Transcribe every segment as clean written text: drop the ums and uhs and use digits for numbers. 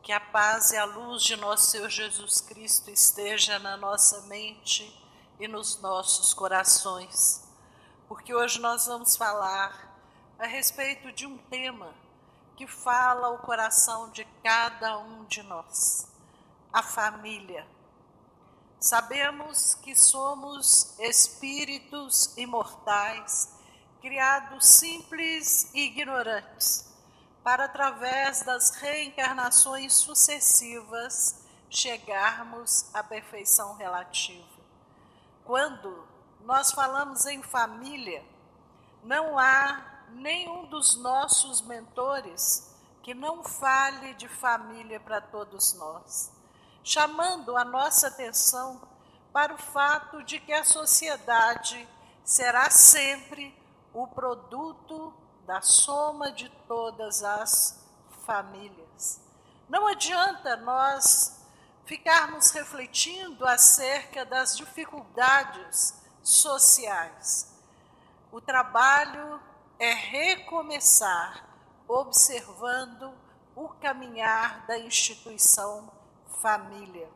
Que a paz e a luz de nosso Senhor Jesus Cristo esteja na nossa mente e nos nossos corações, porque hoje nós vamos falar a respeito de um tema que fala o coração de cada um de nós, a família. Sabemos que somos espíritos imortais, criados simples e ignorantes, para através das reencarnações sucessivas chegarmos à perfeição relativa. Quando nós falamos em família, não há nenhum dos nossos mentores que não fale de família para todos nós, chamando a nossa atenção para o fato de que a sociedade será sempre o produto da soma de todas as famílias. Não adianta nós ficarmos refletindo acerca das dificuldades sociais. O trabalho é recomeçar, observando o caminhar da instituição família.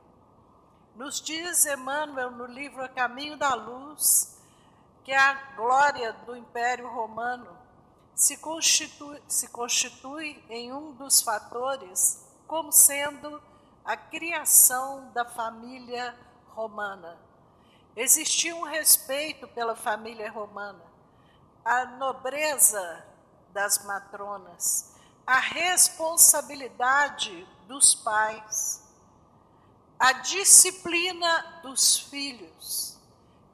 Nos diz Emmanuel no livro A Caminho da Luz, que a glória do Império Romano se constitui em um dos fatores como sendo a criação da família romana. Existia um respeito pela família romana, a nobreza das matronas, a responsabilidade dos pais, a disciplina dos filhos.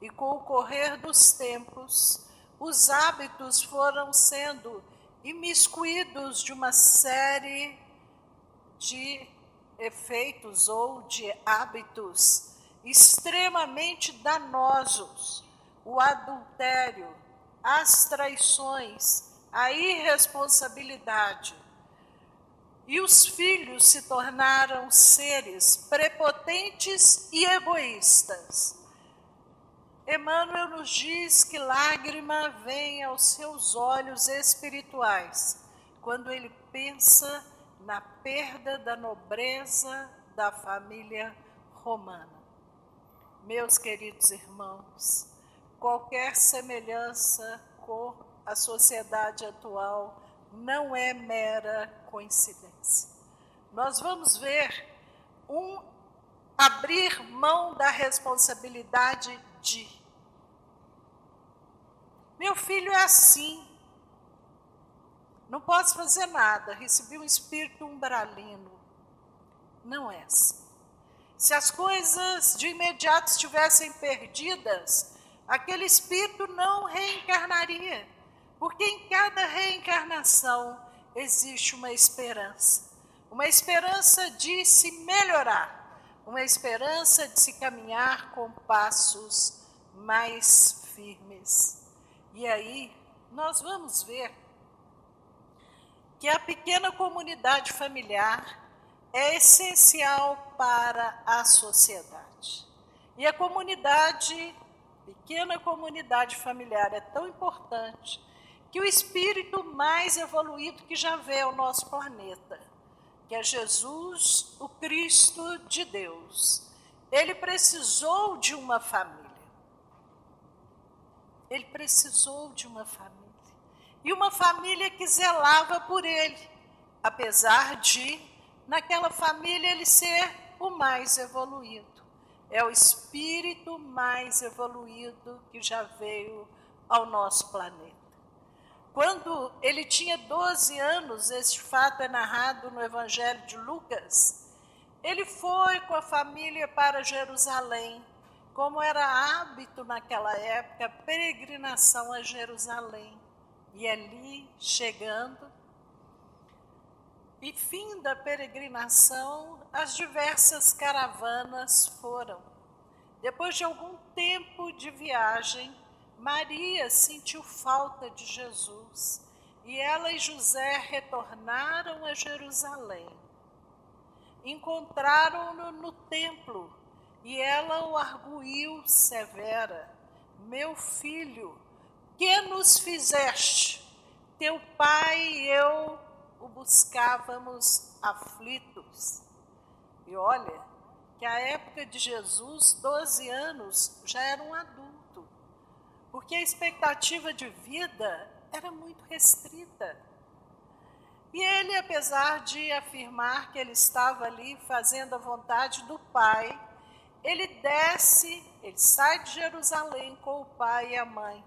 E com o correr dos tempos, os hábitos foram sendo imiscuídos de uma série de efeitos ou de hábitos extremamente danosos. O adultério, as traições, a irresponsabilidade. E os filhos se tornaram seres prepotentes e egoístas. Emmanuel nos diz que lágrima vem aos seus olhos espirituais quando ele pensa na perda da nobreza da família romana. Meus queridos irmãos, qualquer semelhança com a sociedade atual não é mera coincidência. Nós vamos ver abrir mão da responsabilidade de. Meu filho é assim, não posso fazer nada, recebi um espírito umbralino. Não é assim. Se as coisas de imediato estivessem perdidas, aquele espírito não reencarnaria, porque em cada reencarnação existe uma esperança de se melhorar, uma esperança de se caminhar com passos mais firmes. E aí nós vamos ver que a pequena comunidade familiar é essencial para a sociedade. E a pequena comunidade familiar é tão importante que o espírito mais evoluído que já veio ao nosso planeta, que é Jesus, o Cristo de Deus, ele precisou de uma família. Ele precisou de uma família. E uma família que zelava por ele, apesar de, naquela família, ele ser o mais evoluído. É o espírito mais evoluído que já veio ao nosso planeta. Quando ele tinha 12 anos, este fato é narrado no Evangelho de Lucas, ele foi com a família para Jerusalém, como era hábito naquela época, peregrinação a Jerusalém. E ali, chegando, e fim da peregrinação, as diversas caravanas foram. Depois de algum tempo de viagem, Maria sentiu falta de Jesus e ela e José retornaram a Jerusalém. Encontraram-no no templo e ela o arguiu severa: meu filho, que nos fizeste? Teu pai e eu o buscávamos aflitos. E olha, que a época de Jesus, 12 anos, já era um adulto, porque a expectativa de vida era muito restrita. E ele, apesar de afirmar que ele estava ali fazendo a vontade do Pai, ele desce, ele sai de Jerusalém com o pai e a mãe.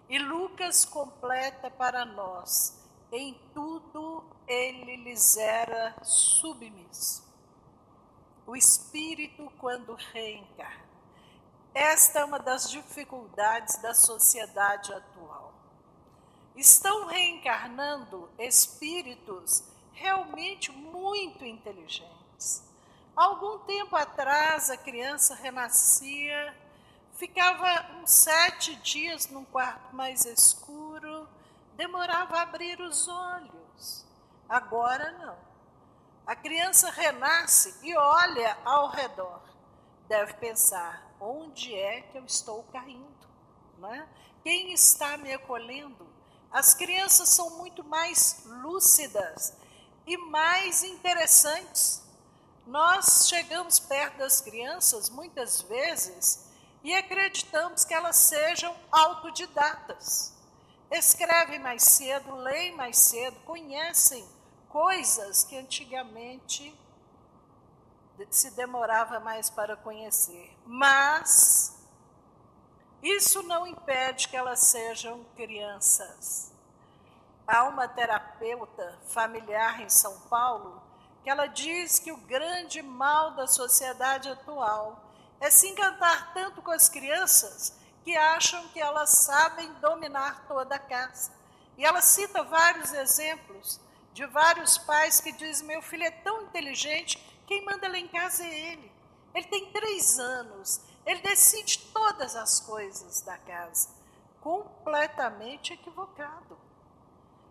E Lucas completa para nós: em tudo ele lhes era submisso. O Espírito, quando reencarna. Esta é uma das dificuldades da sociedade atual. Estão reencarnando espíritos realmente muito inteligentes. Algum tempo atrás, a criança renascia, ficava uns 7 dias num quarto mais escuro, demorava a abrir os olhos. Agora não. A criança renasce e olha ao redor. Deve pensar, onde é que eu estou caindo? Né? Quem está me acolhendo? As crianças são muito mais lúcidas e mais interessantes. Nós chegamos perto das crianças, muitas vezes, e acreditamos que elas sejam autodidatas. Escrevem mais cedo, leem mais cedo, conhecem coisas que antigamente se demorava mais para conhecer. Mas isso não impede que elas sejam crianças. Há uma terapeuta familiar em São Paulo que ela diz que o grande mal da sociedade atual é se encantar tanto com as crianças que acham que elas sabem dominar toda a casa. E ela cita vários exemplos de vários pais que dizem: meu filho é tão inteligente, quem manda lá em casa é ele. Ele tem 3 anos, ele decide todas as coisas da casa. Completamente equivocado.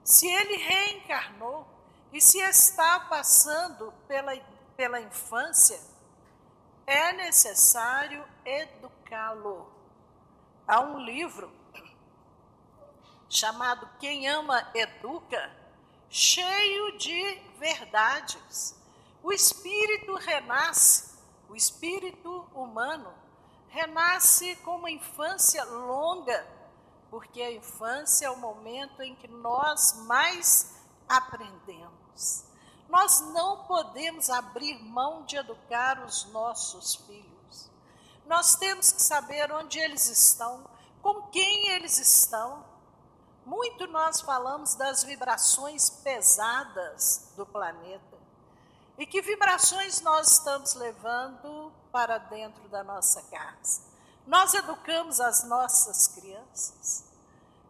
Se ele reencarnou e se está passando pela infância, é necessário educá-lo. Há um livro chamado Quem Ama Educa, cheio de verdades. O espírito renasce, o espírito humano renasce com uma infância longa, porque a infância é o momento em que nós mais aprendemos. Nós não podemos abrir mão de educar os nossos filhos. Nós temos que saber onde eles estão, com quem eles estão. Muito nós falamos das vibrações pesadas do planeta. E que vibrações nós estamos levando para dentro da nossa casa? Nós educamos as nossas crianças,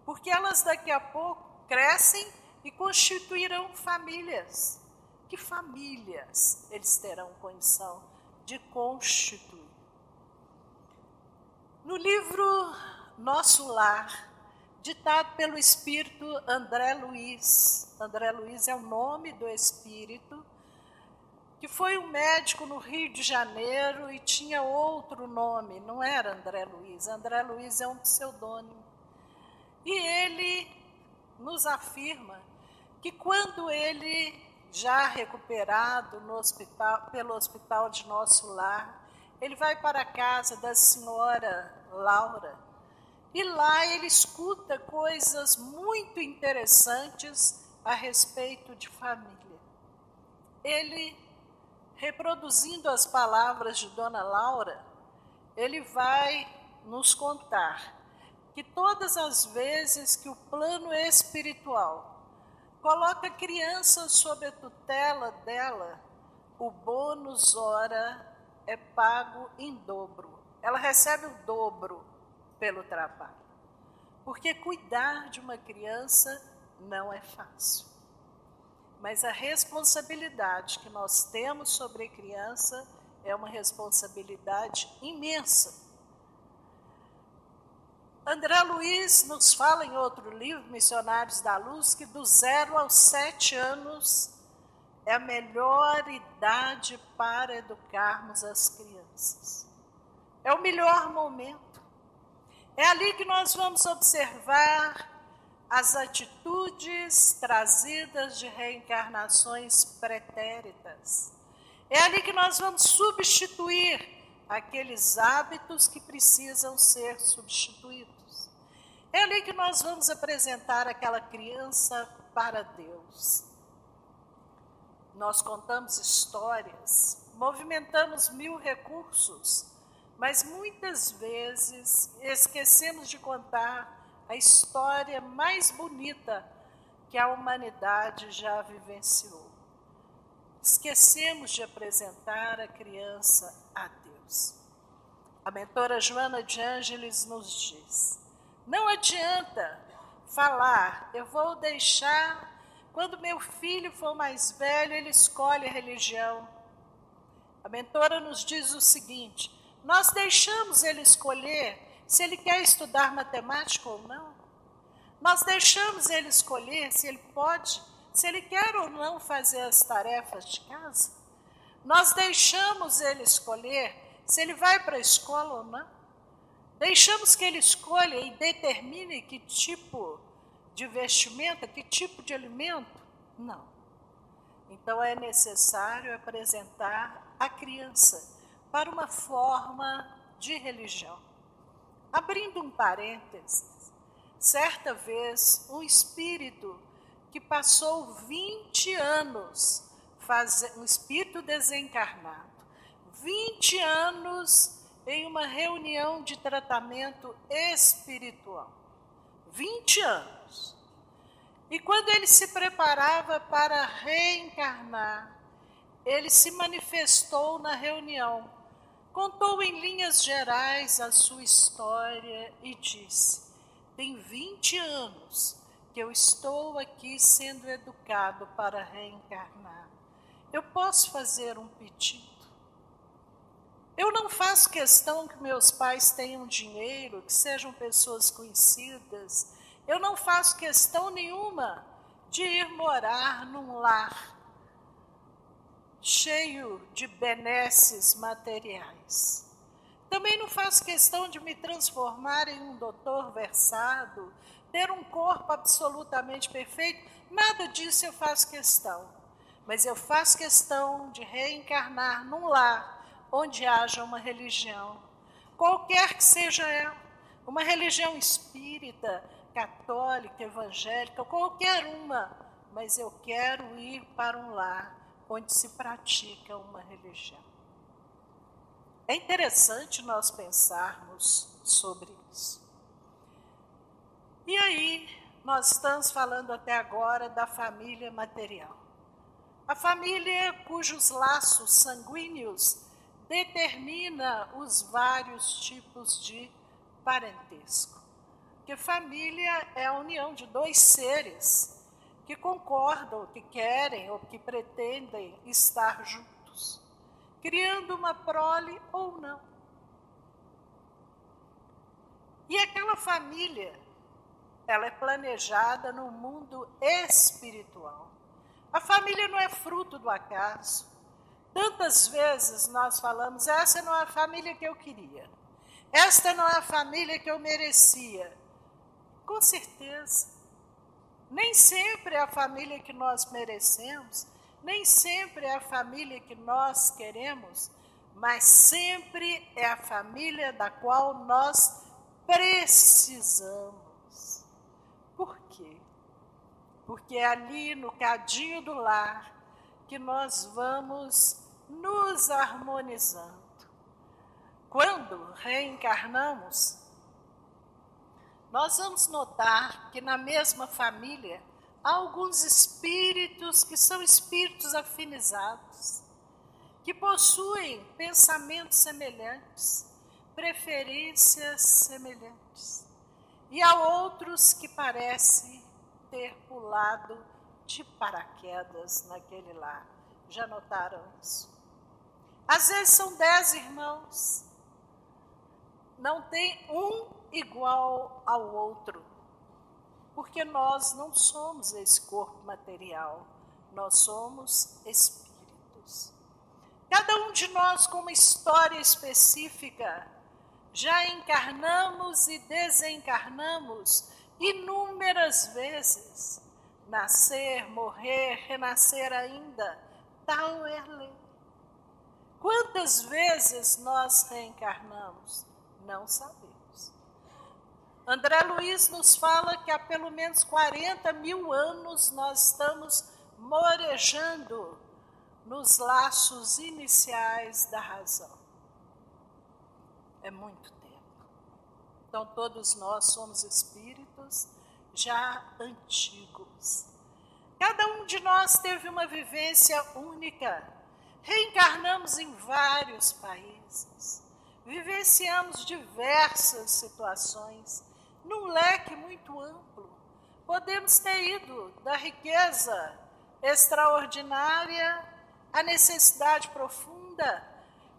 porque elas daqui a pouco crescem e constituirão famílias. Que famílias eles terão condição de constituir? No livro Nosso Lar, ditado pelo espírito André Luiz. André Luiz é o nome do espírito, que foi um médico no Rio de Janeiro e tinha outro nome, não era André Luiz. André Luiz é um pseudônimo. E ele nos afirma que quando ele, já recuperado no hospital, pelo hospital de Nosso Lar, ele vai para a casa da senhora Laura, e lá ele escuta coisas muito interessantes a respeito de família. Ele, reproduzindo as palavras de Dona Laura, ele vai nos contar que todas as vezes que o plano espiritual coloca a criança sob a tutela dela, o bônus hora é pago em dobro. Ela recebe o dobro pelo trabalho. Porque cuidar de uma criança não é fácil. Mas a responsabilidade que nós temos sobre a criança é uma responsabilidade imensa. André Luiz nos fala em outro livro, Missionários da Luz, que do 0 aos 7 anos é a melhor idade para educarmos as crianças. É o melhor momento. É ali que nós vamos observar as atitudes trazidas de reencarnações pretéritas. É ali que nós vamos substituir aqueles hábitos que precisam ser substituídos. É ali que nós vamos apresentar aquela criança para Deus. Nós contamos histórias, movimentamos 1000 recursos, mas muitas vezes esquecemos de contar a história mais bonita que a humanidade já vivenciou. Esquecemos de apresentar a criança a Deus. A mentora Joana de Ângeles nos diz: não adianta falar, eu vou deixar, quando meu filho for mais velho, ele escolhe a religião. A mentora nos diz o seguinte: nós deixamos ele escolher se ele quer estudar matemática ou não. Nós deixamos ele escolher se ele pode, se ele quer ou não fazer as tarefas de casa. Nós deixamos ele escolher se ele vai para a escola ou não. Deixamos que ele escolha e determine que tipo de vestimenta, que tipo de alimento? Não. Então é necessário apresentar a criança para uma forma de religião. Abrindo um parênteses, certa vez um espírito que passou 20 anos, um espírito desencarnado, 20 anos em uma reunião de tratamento espiritual. 20 anos. E quando ele se preparava para reencarnar, ele se manifestou na reunião, contou em linhas gerais a sua história e disse: tem 20 anos que eu estou aqui sendo educado para reencarnar. Eu posso fazer um pedido? Eu não faço questão que meus pais tenham dinheiro, que sejam pessoas conhecidas. Eu não faço questão nenhuma de ir morar num lar cheio de benesses materiais. Também não faço questão de me transformar em um doutor versado, ter um corpo absolutamente perfeito. Nada disso eu faço questão. Mas eu faço questão de reencarnar num lar onde haja uma religião, qualquer que seja ela, uma religião espírita, católica, evangélica, qualquer uma, mas eu quero ir para um lar onde se pratica uma religião. É interessante nós pensarmos sobre isso. E aí, nós estamos falando até agora da família material. A família cujos laços sanguíneos determina os vários tipos de parentesco. Porque família é a união de dois seres que concordam, que querem ou que pretendem estar juntos, criando uma prole ou não. E aquela família, ela é planejada no mundo espiritual. A família não é fruto do acaso. Tantas vezes nós falamos: essa não é a família que eu queria, esta não é a família que eu merecia. Com certeza, nem sempre é a família que nós merecemos, nem sempre é a família que nós queremos, mas sempre é a família da qual nós precisamos. Por quê? Porque é ali no cadinho do lar que nós vamos nos harmonizando. Quando reencarnamos, nós vamos notar que na mesma família há alguns espíritos que são espíritos afinizados, que possuem pensamentos semelhantes, preferências semelhantes. E há outros que parecem ter pulado de paraquedas naquele lar. Já notaram isso? Às vezes são 10 irmãos. Não tem um igual ao outro. Porque nós não somos esse corpo material. Nós somos espíritos. Cada um de nós com uma história específica. Já encarnamos e desencarnamos inúmeras vezes. Nascer, morrer, renascer ainda, tal é a lei. Quantas vezes nós reencarnamos? Não sabemos. André Luiz nos fala que há pelo menos 40 mil anos nós estamos morejando nos laços iniciais da razão. É muito tempo. Então todos nós somos espíritos já antigos. Cada um de nós teve uma vivência única. Reencarnamos em vários países. Vivenciamos diversas situações, num leque muito amplo. Podemos ter ido da riqueza extraordinária à necessidade profunda,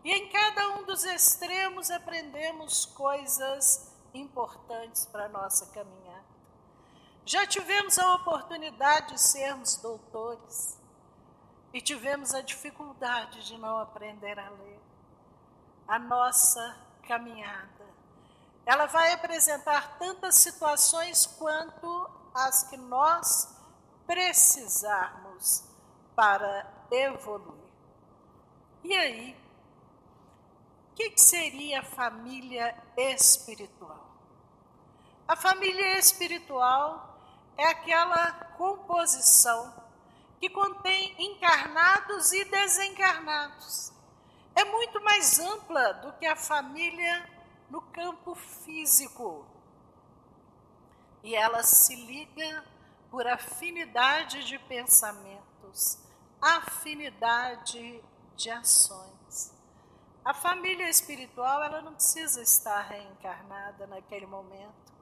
e em cada um dos extremos aprendemos coisas importantes para a nossa caminhada. Já tivemos a oportunidade de sermos doutores e tivemos a dificuldade de não aprender a ler. A nossa caminhada, ela vai apresentar tantas situações quanto as que nós precisarmos para evoluir. E aí, o que seria a família espiritual? A família espiritual é aquela composição que contém encarnados e desencarnados. É muito mais ampla do que a família no campo físico. E ela se liga por afinidade de pensamentos, afinidade de ações. A família espiritual, ela não precisa estar reencarnada naquele momento.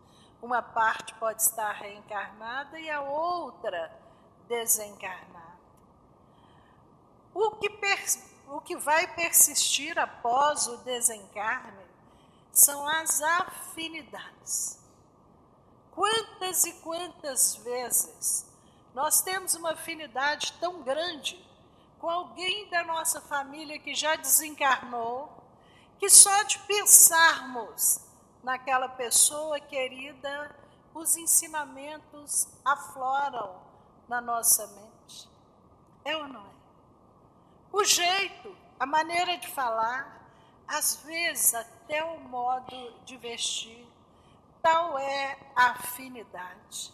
Uma parte pode estar reencarnada e a outra desencarnada. O que vai persistir após o desencarne são as afinidades. Quantas e quantas vezes nós temos uma afinidade tão grande com alguém da nossa família que já desencarnou, que só de pensarmos naquela pessoa querida, os ensinamentos afloram na nossa mente. É ou não é? O jeito, a maneira de falar, às vezes até o modo de vestir, tal é a afinidade.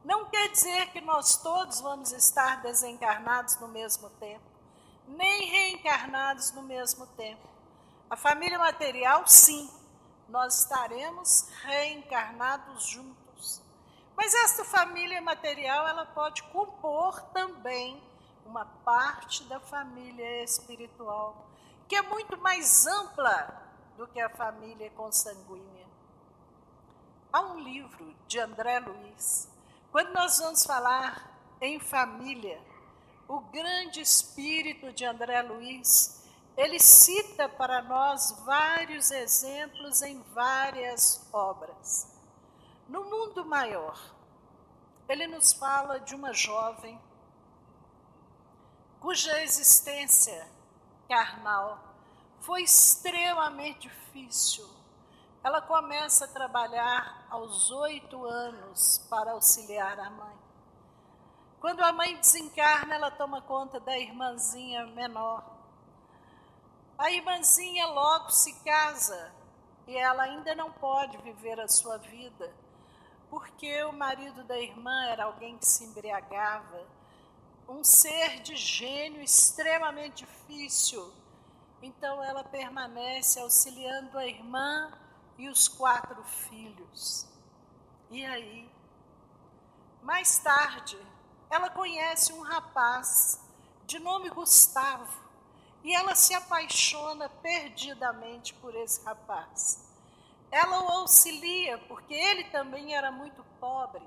Não quer dizer que nós todos vamos estar desencarnados no mesmo tempo, nem reencarnados no mesmo tempo. A família material, sim, nós estaremos reencarnados juntos. Mas esta família material, ela pode compor também uma parte da família espiritual, que é muito mais ampla do que a família consanguínea. Há um livro de André Luiz. Quando nós vamos falar em família, o grande espírito de André Luiz, ele cita para nós vários exemplos em várias obras. No mundo maior, ele nos fala de uma jovem cuja existência carnal foi extremamente difícil. Ela começa a trabalhar aos 8 anos para auxiliar a mãe. Quando a mãe desencarna, ela toma conta da irmãzinha menor. A irmãzinha logo se casa e ela ainda não pode viver a sua vida, porque o marido da irmã era alguém que se embriagava, um ser de gênio extremamente difícil. Então ela permanece auxiliando a irmã e os 4 filhos. E aí, mais tarde, ela conhece um rapaz de nome Gustavo e ela se apaixona perdidamente por esse rapaz. Ela o auxilia porque ele também era muito pobre.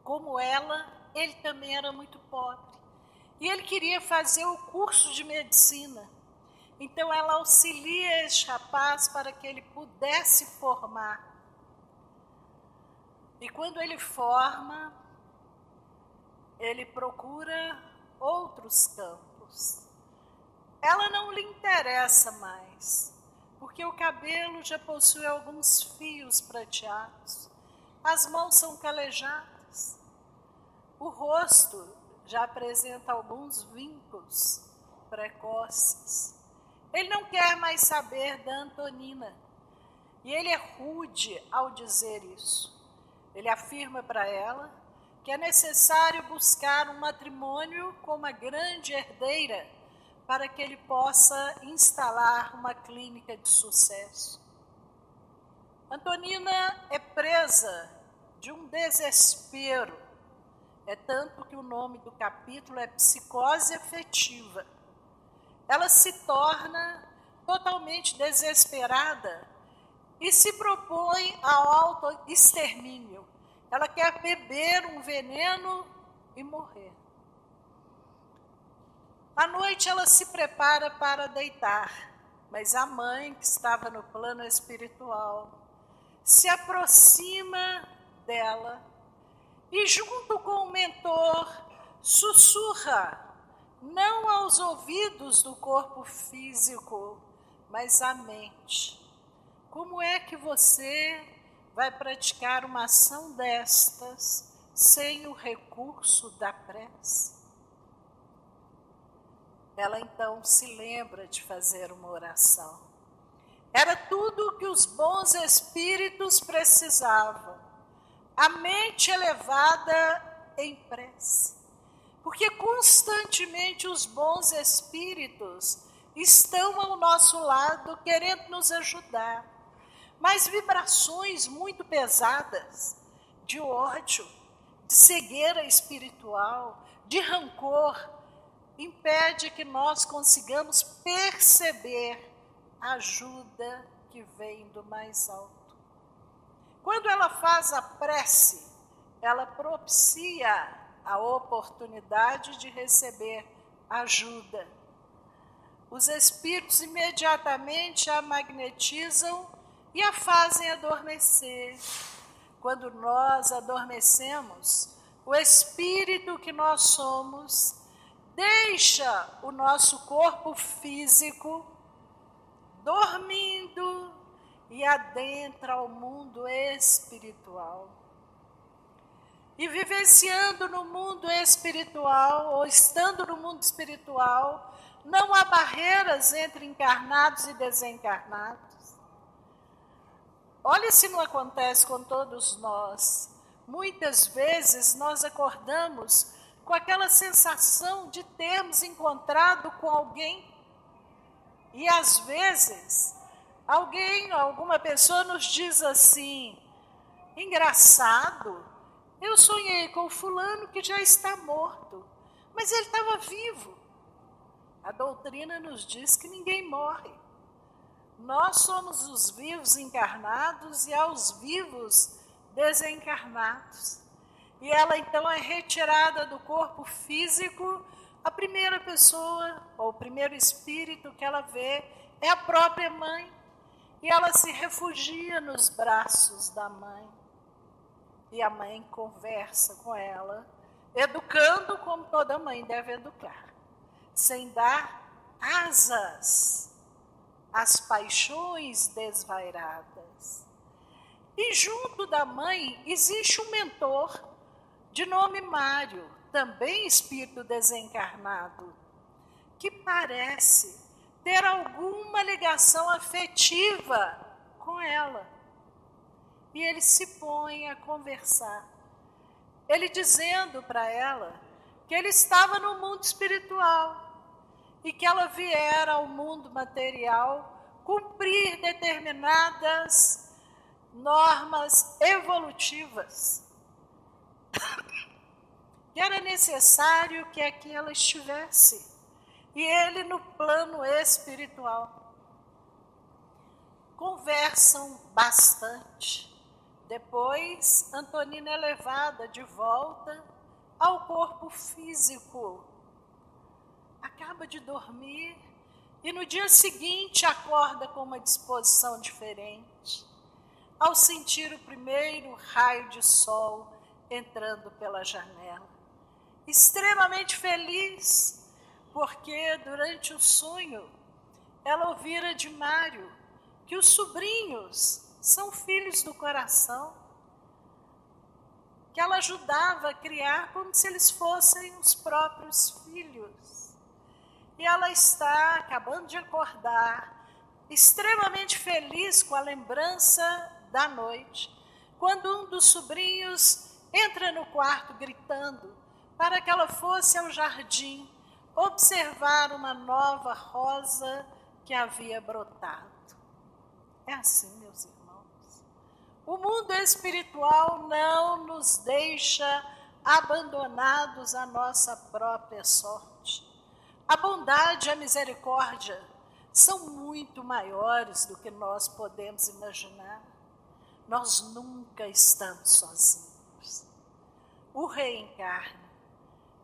Como ela, ele também era muito pobre. E ele queria fazer o curso de medicina. Então ela auxilia esse rapaz para que ele pudesse formar. E quando ele forma, ele procura outros campos. ela não lhe interessa mais, porque o cabelo já possui alguns fios prateados, as mãos são calejadas, o rosto já apresenta alguns vincos precoces. Ele não quer mais saber da Antonina, e ele é rude ao dizer isso. Ele afirma para ela que é necessário buscar um matrimônio com uma grande herdeira para que ele possa instalar uma clínica de sucesso. Antonina é presa de um desespero. É tanto que o nome do capítulo é Psicose Afetiva. Ela se torna totalmente desesperada e se propõe ao autoextermínio. Ela quer beber um veneno e morrer. À noite ela se prepara para deitar, mas a mãe, que estava no plano espiritual, se aproxima dela e, junto com o mentor, sussurra, não aos ouvidos do corpo físico, mas à mente. Como é que você vai praticar uma ação destas sem o recurso da prece? Ela então se lembra de fazer uma oração. Era tudo o que os bons espíritos precisavam. A mente elevada em prece. Porque constantemente os bons espíritos estão ao nosso lado querendo nos ajudar. Mas vibrações muito pesadas de ódio, de cegueira espiritual, de rancor, impede que nós consigamos perceber a ajuda que vem do mais alto. Quando ela faz a prece, ela propicia a oportunidade de receber ajuda. Os espíritos imediatamente a magnetizam e a fazem adormecer. Quando nós adormecemos, o espírito que nós somos deixa o nosso corpo físico dormindo e adentra ao mundo espiritual. E vivenciando no mundo espiritual, ou estando no mundo espiritual, não há barreiras entre encarnados e desencarnados. Olha se não acontece com todos nós. Muitas vezes nós acordamos com aquela sensação de termos encontrado com alguém. E às vezes, alguma pessoa nos diz assim, engraçado, eu sonhei com o fulano que já está morto, mas ele estava vivo. A doutrina nos diz que ninguém morre. Nós somos os vivos encarnados e aos vivos desencarnados. E ela então é retirada do corpo físico. A primeira pessoa, ou o primeiro espírito que ela vê é a própria mãe. E ela se refugia nos braços da mãe. E a mãe conversa com ela, educando como toda mãe deve educar, sem dar asas às paixões desvairadas. E junto da mãe existe um mentor de nome Mário, também espírito desencarnado, que parece ter alguma ligação afetiva com ela. E ele se põe a conversar. Ele dizendo para ela que ele estava no mundo espiritual e que ela viera ao mundo material cumprir determinadas normas evolutivas. E era necessário que aqui ela estivesse. E ele no plano espiritual. Conversam bastante. Depois, Antonina é levada de volta ao corpo físico. Acaba de dormir e no dia seguinte acorda com uma disposição diferente. Ao sentir o primeiro raio de sol entrando pela janela. Extremamente feliz, porque durante o sonho ela ouvira de Mário que os sobrinhos são filhos do coração, que ela ajudava a criar como se eles fossem os próprios filhos. E ela está acabando de acordar, extremamente feliz com a lembrança da noite, quando um dos sobrinhos entra no quarto gritando para que ela fosse ao jardim observar uma nova rosa que havia brotado. É assim, meus irmãos. O mundo espiritual não nos deixa abandonados à nossa própria sorte. A bondade e a misericórdia são muito maiores do que nós podemos imaginar. Nós nunca estamos sozinhos. O reencarne.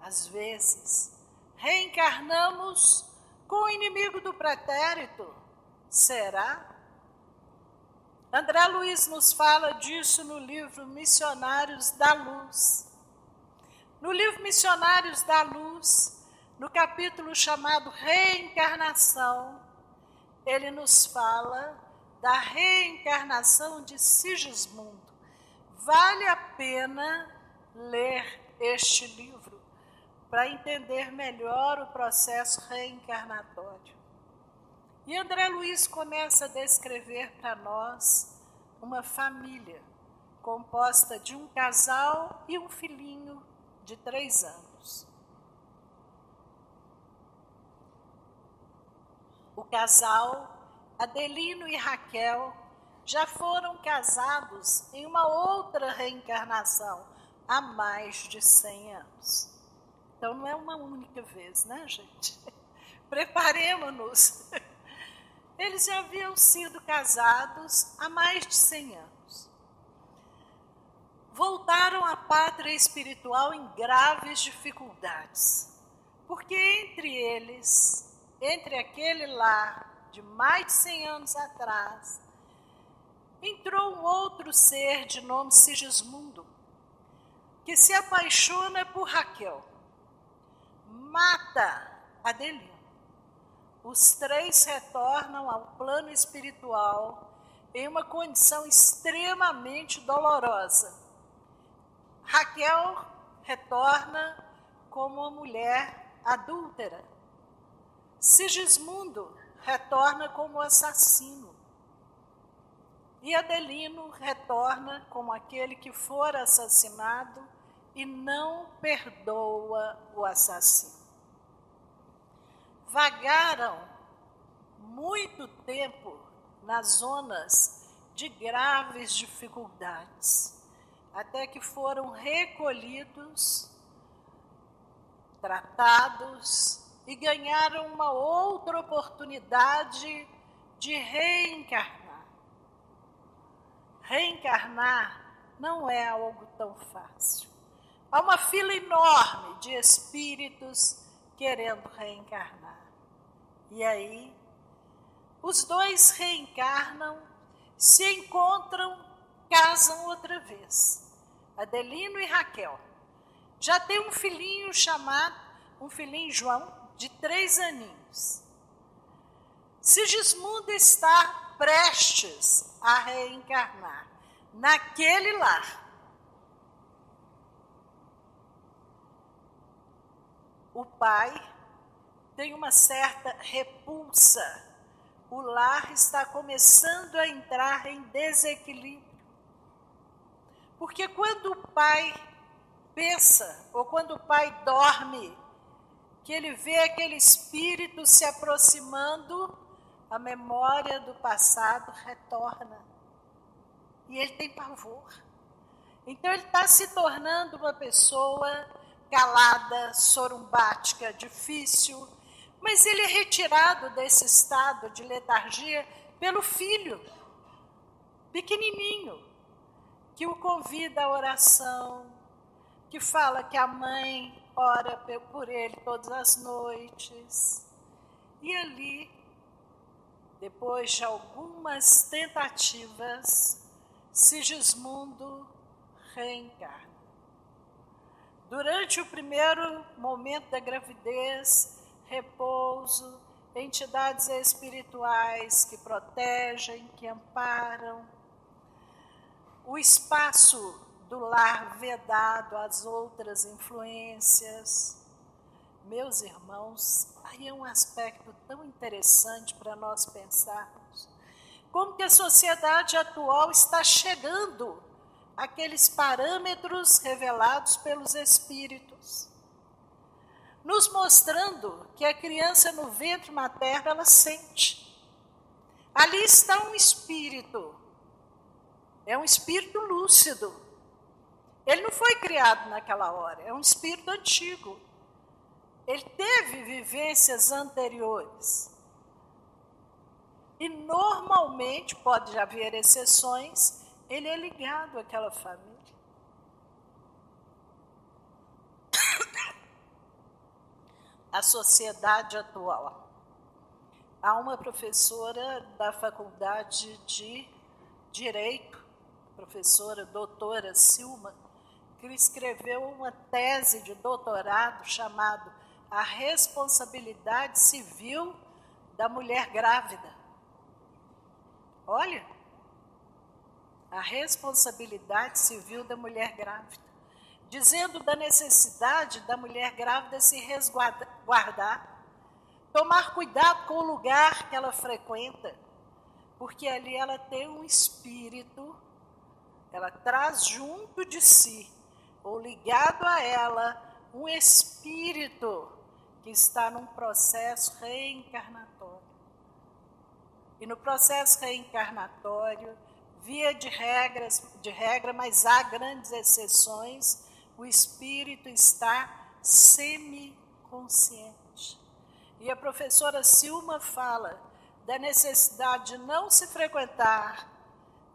Às vezes, reencarnamos com o inimigo do pretérito. Será? André Luiz nos fala disso no livro Missionários da Luz. No livro Missionários da Luz, no capítulo chamado Reencarnação, ele nos fala da reencarnação de Sigismundo. Vale a pena ler este livro para entender melhor o processo reencarnatório. E André Luiz começa a descrever para nós uma família composta de um casal e um filhinho de 3 anos. O casal, Adelino e Raquel, já foram casados em uma outra reencarnação há mais de 100 anos. Então não é uma única vez, né, gente? Preparemos-nos. Eles já haviam sido casados há mais de 100 anos. Voltaram à pátria espiritual em graves dificuldades, porque entre aquele lar de mais de 100 anos atrás, entrou um outro ser de nome Sigismundo, que se apaixona por Raquel, mata Adelino. Os 3 retornam ao plano espiritual em uma condição extremamente dolorosa. Raquel retorna como uma mulher adúltera. Sigismundo retorna como assassino. E Adelino retorna como aquele que for assassinado e não perdoa o assassino. Vagaram muito tempo nas zonas de graves dificuldades, até que foram recolhidos, tratados e ganharam uma outra oportunidade de reencarnar. Reencarnar não é algo tão fácil. Há uma fila enorme de espíritos querendo reencarnar. E aí, os 2 reencarnam, se encontram, casam outra vez. Adelino e Raquel. Já tem um filhinho João, de 3 aninhos. Sigismundo está prestes a reencarnar naquele lar. O pai tem uma certa repulsa. O lar está começando a entrar em desequilíbrio. Porque quando o pai pensa, ou quando o pai dorme, que ele vê aquele espírito se aproximando, a memória do passado retorna. E ele tem pavor. Então ele está se tornando uma pessoa calada, sorumbática, difícil, mas ele é retirado desse estado de letargia pelo filho, pequenininho, que o convida à oração, que fala que a mãe ora por ele todas as noites. E ali, depois de algumas tentativas, Sigismundo reencarna. Durante o primeiro momento da gravidez, repouso, entidades espirituais que protegem, que amparam, o espaço do lar vedado às outras influências. Meus irmãos, aí é um aspecto tão interessante para nós pensarmos. Como que a sociedade atual está chegando àqueles parâmetros revelados pelos espíritos, nos mostrando que a criança no ventre materno, ela sente. Ali está um espírito, é um espírito lúcido. Ele não foi criado naquela hora, é um espírito antigo. Ele teve vivências anteriores. E normalmente, pode haver exceções, ele é ligado àquela família. A sociedade atual. Há uma professora da Faculdade de Direito, professora doutora Silma, que escreveu uma tese de doutorado chamada A Responsabilidade Civil da Mulher Grávida. Olha, a responsabilidade civil da mulher grávida, dizendo da necessidade da mulher grávida se resguardar, tomar cuidado com o lugar que ela frequenta, porque ali ela tem um espírito, ela traz junto de si, ou ligado a ela, um espírito que está num processo reencarnatório. E no processo reencarnatório, via de regra, mas há grandes exceções, o espírito está semiconsciente. E a professora Silma fala da necessidade de não se frequentar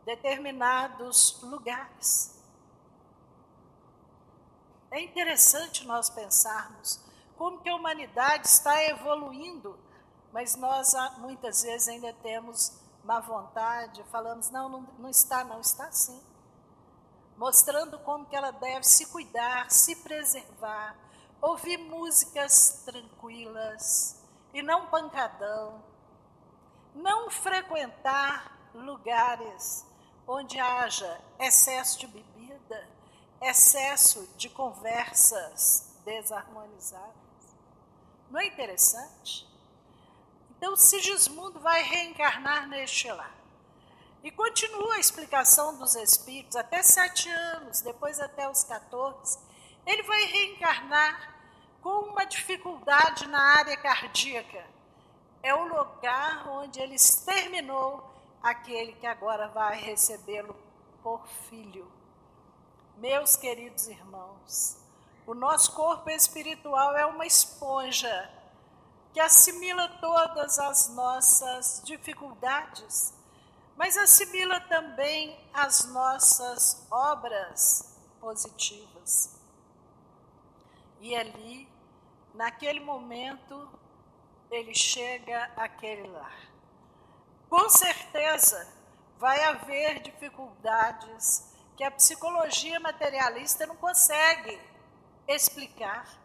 determinados lugares. É interessante nós pensarmos como que a humanidade está evoluindo, mas nós muitas vezes ainda temos má vontade, falamos, não está, não está sim. Mostrando como que ela deve se cuidar, se preservar, ouvir músicas tranquilas e não pancadão, não frequentar lugares onde haja excesso de bebida, excesso de conversas desarmonizadas. Não é interessante? Então, Sigismundo vai reencarnar neste lar. E continua a explicação dos espíritos, até 7 anos, depois até os 14. Ele vai reencarnar com uma dificuldade na área cardíaca. É o lugar onde ele exterminou aquele que agora vai recebê-lo por filho. Meus queridos irmãos, o nosso corpo espiritual é uma esponja que assimila todas as nossas dificuldades, mas assimila também as nossas obras positivas. E ali, naquele momento, ele chega àquele lar. Com certeza, vai haver dificuldades que a psicologia materialista não consegue explicar.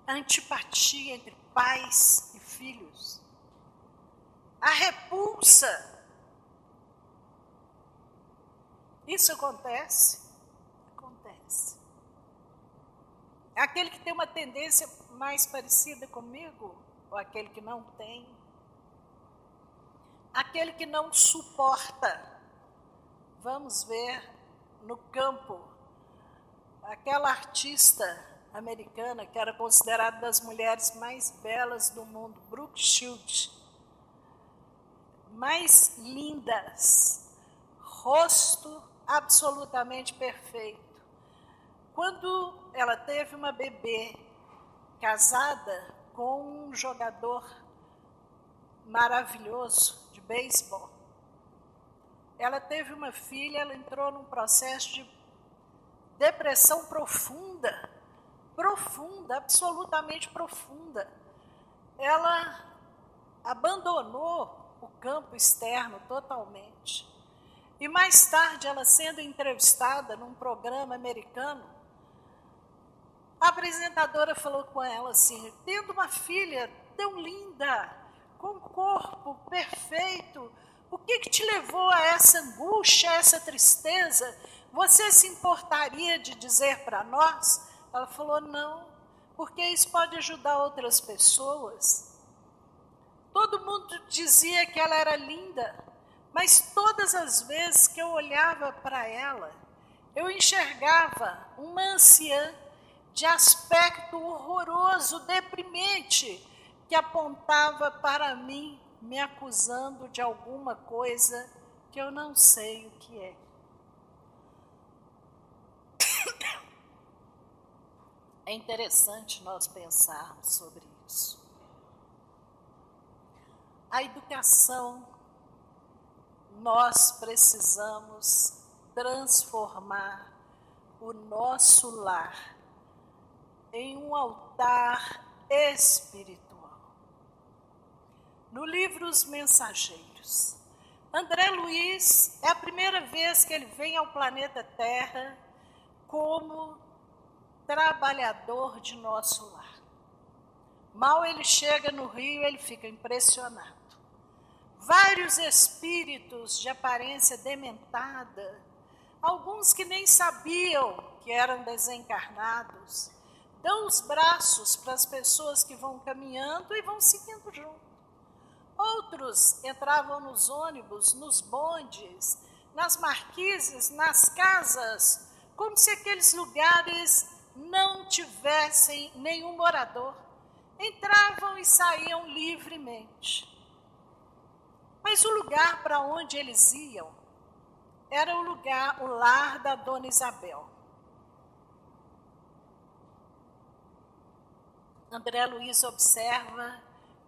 A antipatia entre pais e filhos, a repulsa. Isso acontece? Acontece. Aquele que tem uma tendência mais parecida comigo, ou aquele que não tem? Aquele que não suporta. Vamos ver no campo, aquela artista americana que era considerada das mulheres mais belas do mundo, Brooke Shields, mais lindas, rosto absolutamente perfeito. Quando ela teve uma bebê casada com um jogador maravilhoso de beisebol, ela teve uma filha, ela entrou num processo de depressão profunda, absolutamente profunda. Ela abandonou o campo externo totalmente. E mais tarde, ela sendo entrevistada num programa americano, apresentadora falou com ela assim: tendo uma filha tão linda, com um corpo perfeito, o que te levou a essa angústia, a essa tristeza? Você se importaria de dizer para nós? Ela falou: não, porque isso pode ajudar outras pessoas. Todo mundo dizia que ela era linda, mas todas as vezes que eu olhava para ela, eu enxergava uma anciã de aspecto horroroso, deprimente, que apontava para mim, me acusando de alguma coisa que eu não sei o que é. É interessante nós pensarmos sobre isso. A educação, nós precisamos transformar o nosso lar em um altar espiritual. No livro Os Mensageiros, André Luiz é a primeira vez que ele vem ao planeta Terra como trabalhador de nosso lar. Mal ele chega no Rio, ele fica impressionado. Vários espíritos de aparência dementada, alguns que nem sabiam que eram desencarnados, dão os braços para as pessoas que vão caminhando e vão seguindo junto. Outros entravam nos ônibus, nos bondes, nas marquises, nas casas, como se aqueles lugares não tivessem nenhum morador. Entravam e saíam livremente. Mas o lugar para onde eles iam era o lar da Dona Isabel. André Luiz observa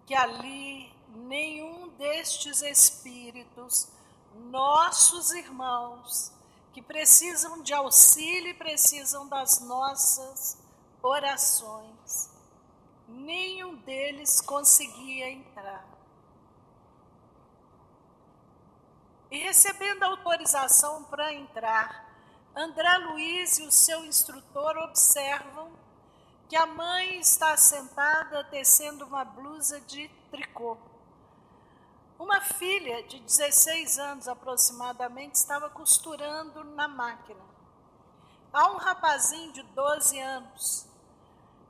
que ali nenhum destes espíritos, nossos irmãos, que precisam de auxílio e precisam das nossas orações, nenhum deles conseguia entrar. E recebendo autorização para entrar, André Luiz e o seu instrutor observam que a mãe está sentada tecendo uma blusa de tricô. Uma filha de 16 anos aproximadamente estava costurando na máquina. Há um rapazinho de 12 anos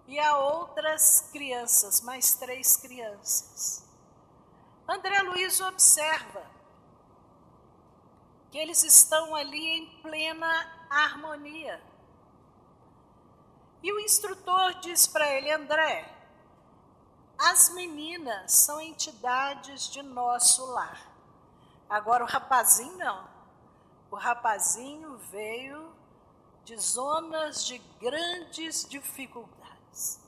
e há outras crianças, mais 3 crianças. André Luiz observa que eles estão ali em plena harmonia. E o instrutor diz para ele: André, as meninas são entidades de nosso lar. Agora o rapazinho não. O rapazinho veio de zonas de grandes dificuldades.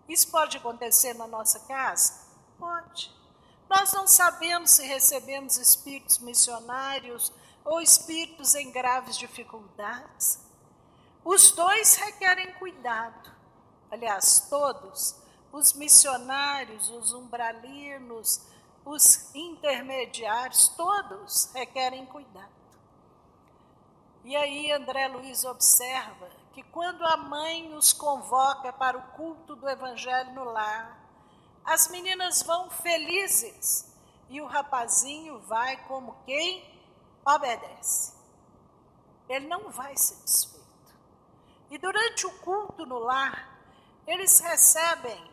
Isso pode acontecer na nossa casa? Pode. Nós não sabemos se recebemos espíritos missionários ou espíritos em graves dificuldades. Os dois requerem cuidado. Aliás, todos, os missionários, os umbralinos, os intermediários, todos requerem cuidado. E aí André Luiz observa que quando a mãe os convoca para o culto do Evangelho no lar, as meninas vão felizes e o rapazinho vai como quem obedece. Ele não vai ser desfeito. E durante o culto no lar, eles recebem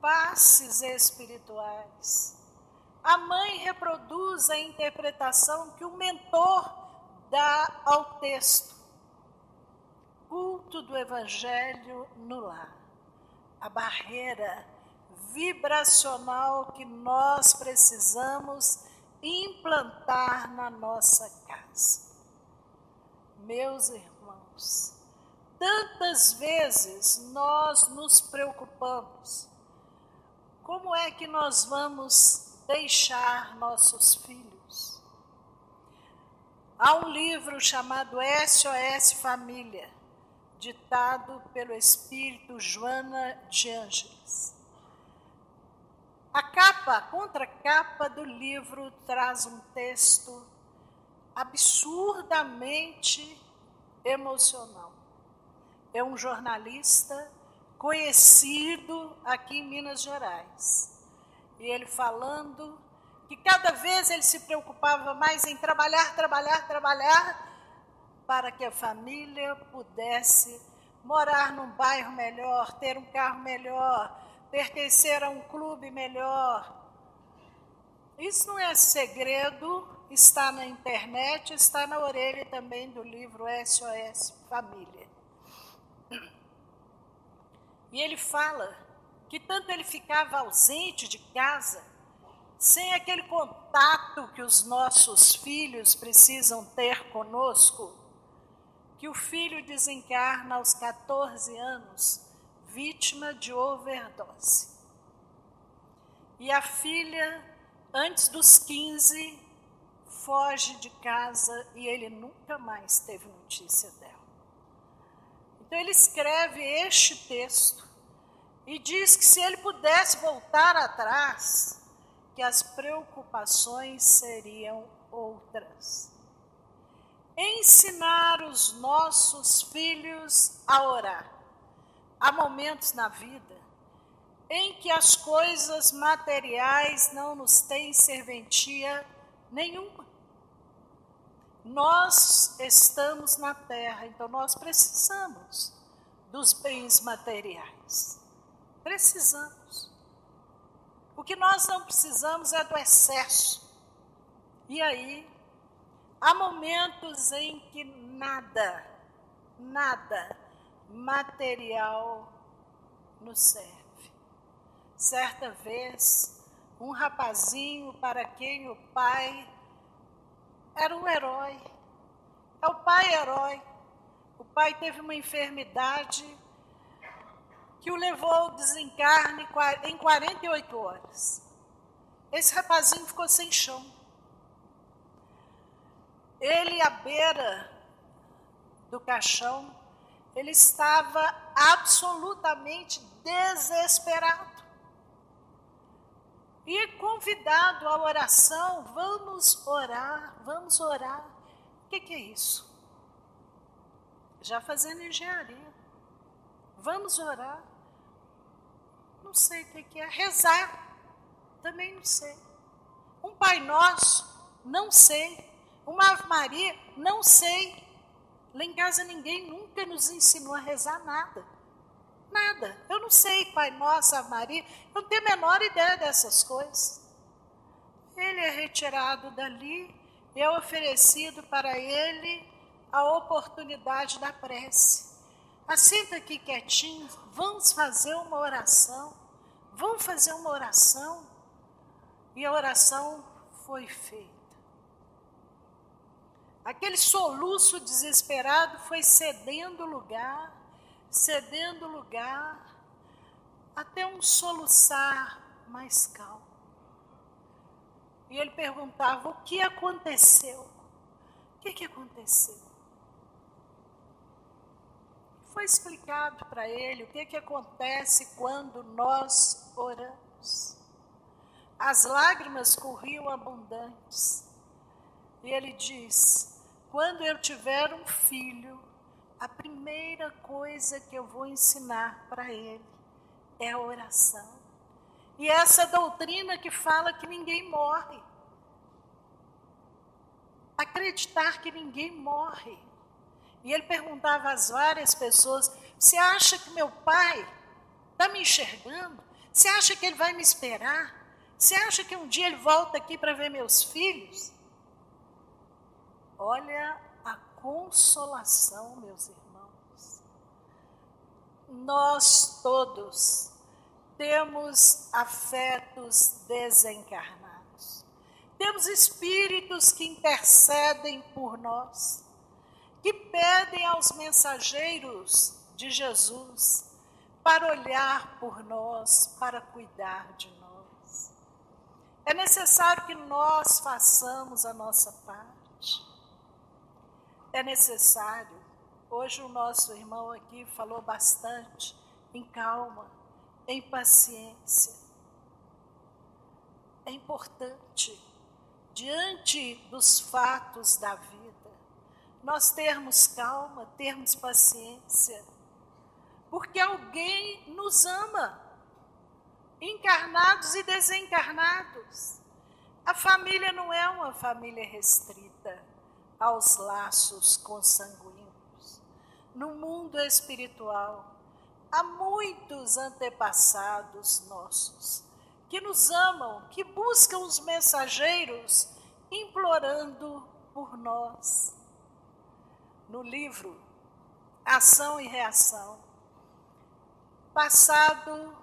passes espirituais. A mãe reproduz a interpretação que o mentor dá ao texto. Culto do Evangelho no lar. A barreira vibracional que nós precisamos implantar na nossa casa. Meus irmãos, tantas vezes nós nos preocupamos. Como é que nós vamos deixar nossos filhos? Há um livro chamado SOS Família, ditado pelo espírito Joana de Ângeles. A contracapa do livro traz um texto absurdamente emocional. É um jornalista conhecido aqui em Minas Gerais. E ele falando que cada vez ele se preocupava mais em trabalhar, para que a família pudesse morar num bairro melhor, ter um carro melhor, pertencer a um clube melhor. Isso não é segredo, está na internet, está na orelha também do livro SOS Família. E ele fala que tanto ele ficava ausente de casa, sem aquele contato que os nossos filhos precisam ter conosco, que o filho desencarna aos 14 anos, vítima de overdose. E a filha, antes dos 15, foge de casa e ele nunca mais teve notícia dela. Então ele escreve este texto e diz que se ele pudesse voltar atrás, que as preocupações seriam outras. Ensinar os nossos filhos a orar. Há momentos na vida em que as coisas materiais não nos têm serventia nenhuma. Nós estamos na terra, então nós precisamos dos bens materiais. Precisamos. O que nós não precisamos é do excesso. E aí, há momentos em que nada material nos serve. Certa vez, um rapazinho para quem o pai era um herói. É o pai herói. O pai teve uma enfermidade que o levou ao desencarne em 48 horas. Esse rapazinho ficou sem chão. Ele, à beira do caixão, ele estava absolutamente desesperado. E convidado à oração, vamos orar. O que é isso? Já fazendo engenharia. Vamos orar. Não sei o que é. Rezar, também não sei. Um Pai Nosso, não sei. Uma Ave Maria, não sei. Lá em casa ninguém nunca nos ensinou a rezar nada. Nada. Eu não sei, Pai Nosso, Ave Maria, eu não tenho a menor ideia dessas coisas. Ele é retirado dali e é oferecido para ele a oportunidade da prece. Assenta aqui quietinho, vamos fazer uma oração. E a oração foi feita. Aquele soluço desesperado foi cedendo lugar, até um soluçar mais calmo. E ele perguntava, o que aconteceu? O que aconteceu? Foi explicado para ele o que acontece quando nós oramos. As lágrimas corriam abundantes. E ele diz, quando eu tiver um filho, a primeira coisa que eu vou ensinar para ele é a oração. E essa doutrina que fala que ninguém morre. Acreditar que ninguém morre. E ele perguntava às várias pessoas, você acha que meu pai está me enxergando? Você acha que ele vai me esperar? Você acha que um dia ele volta aqui para ver meus filhos? Olha a consolação, meus irmãos. Nós todos temos afetos desencarnados. Temos espíritos que intercedem por nós, que pedem aos mensageiros de Jesus para olhar por nós, para cuidar de nós. É necessário que nós façamos a nossa parte. É necessário. Hoje o nosso irmão aqui falou bastante em calma, em paciência. É importante, diante dos fatos da vida, nós termos calma, termos paciência, porque porque alguém nos ama, encarnados e desencarnados. A família não é uma família restrita aos laços consanguíneos. No mundo espiritual, há muitos antepassados nossos que nos amam, que buscam os mensageiros implorando por nós. No livro Ação e Reação, passado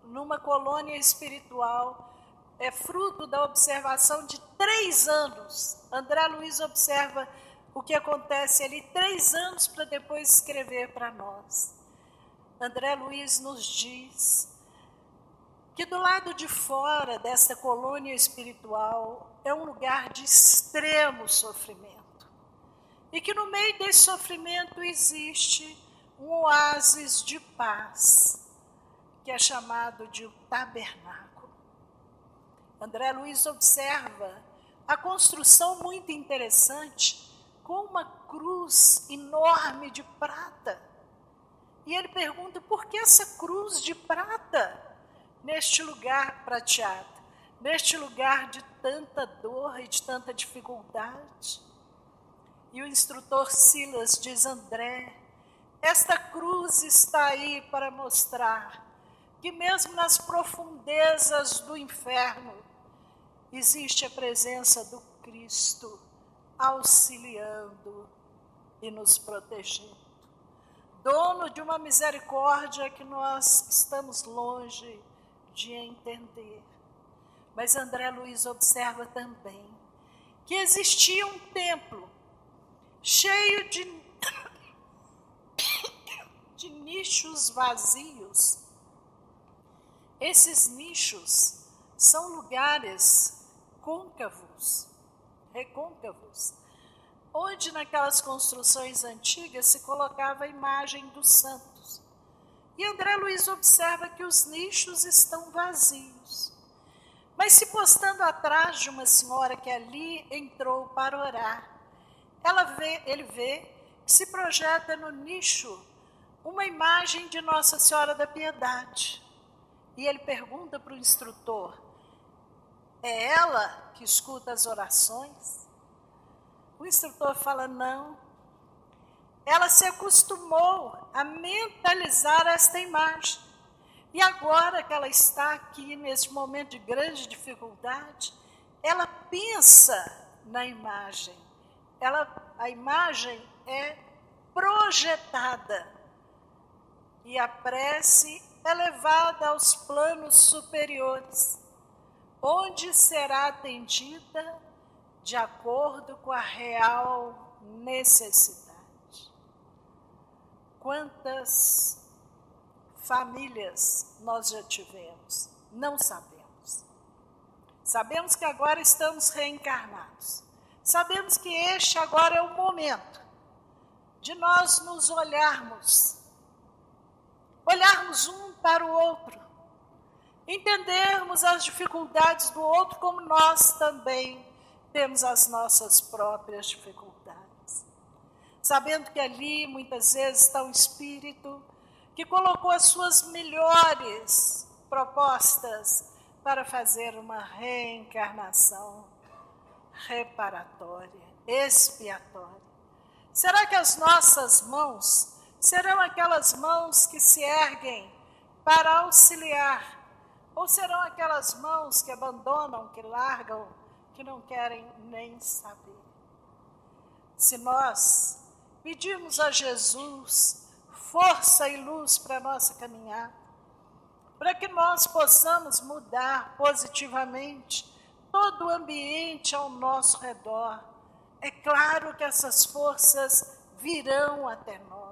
numa colônia espiritual, é fruto da observação de 3 anos. André Luiz observa o que acontece ali 3 anos para depois escrever para nós. André Luiz nos diz que do lado de fora dessa colônia espiritual é um lugar de extremo sofrimento. E que no meio desse sofrimento existe um oásis de paz, que é chamado de tabernáculo. André Luiz observa a construção muito interessante com uma cruz enorme de prata. E ele pergunta, por que essa cruz de prata neste lugar prateado, neste lugar de tanta dor e de tanta dificuldade? E o instrutor Silas diz, André, esta cruz está aí para mostrar que mesmo nas profundezas do inferno existe a presença do Cristo auxiliando e nos protegendo. Dono de uma misericórdia que nós estamos longe de entender. Mas André Luiz observa também que existia um templo cheio de nichos vazios. Esses nichos são lugares recôncavos, onde naquelas construções antigas se colocava a imagem dos santos. E André Luiz observa que os nichos estão vazios. Mas se postando atrás de uma senhora que ali entrou para orar, ele vê que se projeta no nicho uma imagem de Nossa Senhora da Piedade. E ele pergunta para o instrutor, é ela que escuta as orações? O instrutor fala, não. Ela se acostumou a mentalizar esta imagem. E agora que ela está aqui, nesse momento de grande dificuldade, ela pensa na imagem. A imagem é projetada. E a prece é levada aos planos superiores, onde será atendida de acordo com a real necessidade. Quantas famílias nós já tivemos? Não sabemos. Sabemos que agora estamos reencarnados. Sabemos que este agora é o momento de nós nos olharmos um para o outro, entendermos as dificuldades do outro como nós também temos as nossas próprias dificuldades. Sabendo que ali muitas vezes está um espírito que colocou as suas melhores propostas para fazer uma reencarnação reparatória, expiatória. Será que as nossas mãos serão aquelas mãos que se erguem para auxiliar? Ou serão aquelas mãos que abandonam, que largam, que não querem nem saber? Se nós pedirmos a Jesus força e luz para a nossa caminhada, para que nós possamos mudar positivamente todo o ambiente ao nosso redor, é claro que essas forças virão até nós.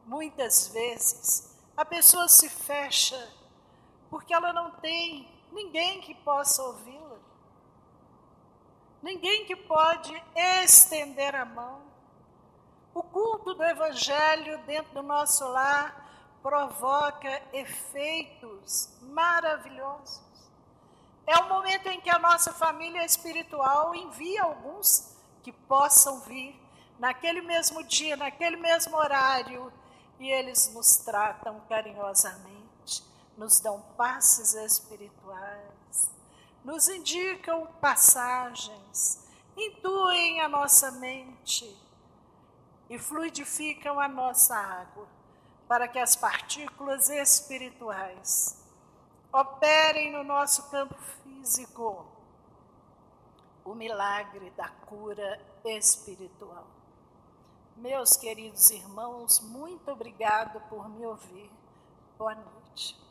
Muitas vezes a pessoa se fecha porque ela não tem ninguém que possa ouvi-la, ninguém que pode estender a mão. O culto do Evangelho dentro do nosso lar provoca efeitos maravilhosos. É o momento em que a nossa família espiritual envia alguns que possam vir naquele mesmo dia, naquele mesmo horário, e eles nos tratam carinhosamente, nos dão passes espirituais, nos indicam passagens, intuem a nossa mente e fluidificam a nossa água, para que as partículas espirituais operem no nosso campo físico o milagre da cura espiritual. Meus queridos irmãos, muito obrigado por me ouvir. Boa noite.